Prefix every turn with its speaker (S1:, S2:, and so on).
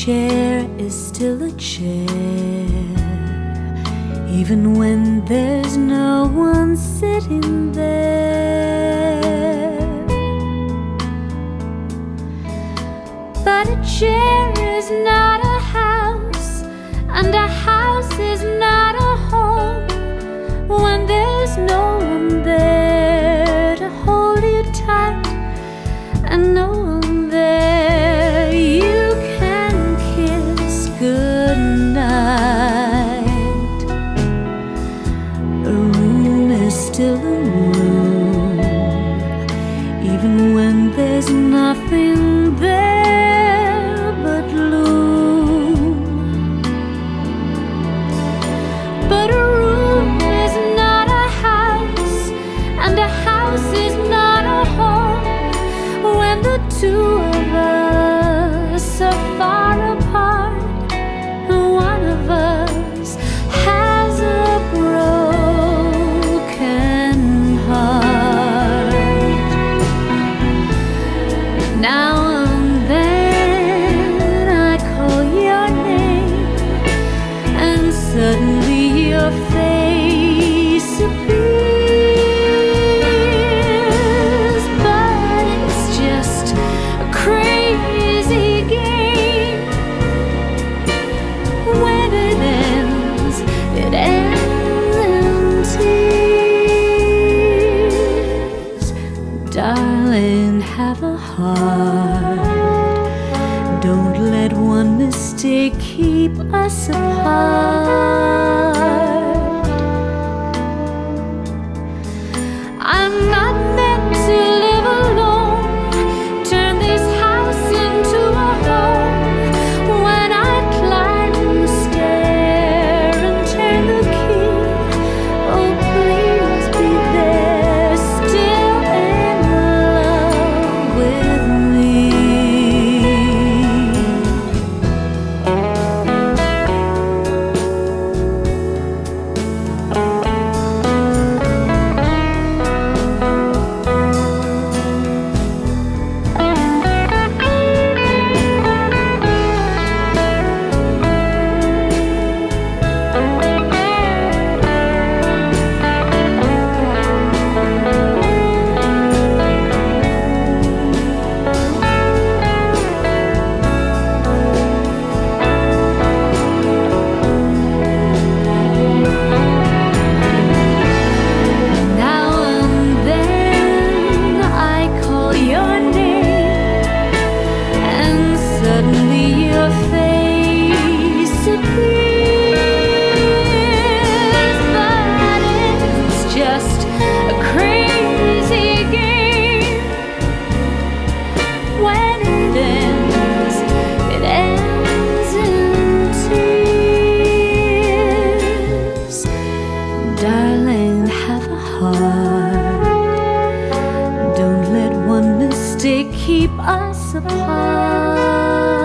S1: chair is still a chair, even when there's no one sitting there. But a chair is not a house, and a house is not a home when there's no one there to hold you tight, and no one there you can kiss goodnight. A room is still a room, even when there's nothing there but gloom. But a room is not a house, and a house is not a home when the two of us are far apart, and one of us has a broken heart. Now and then I call your name, and suddenly your face appears. But it's just a crazy game. When it ends in tears. Darling, have a heart. Don't let one mistake keep us apart. I'm not meant to live alone, turn this house into a home. When I climb the stair and turn the key, oh please be there, still in love with me. Suddenly your face appears. But it's just a crazy game. When it ends in tears. Darling, have a heart. Don't let one mistake keep us apart.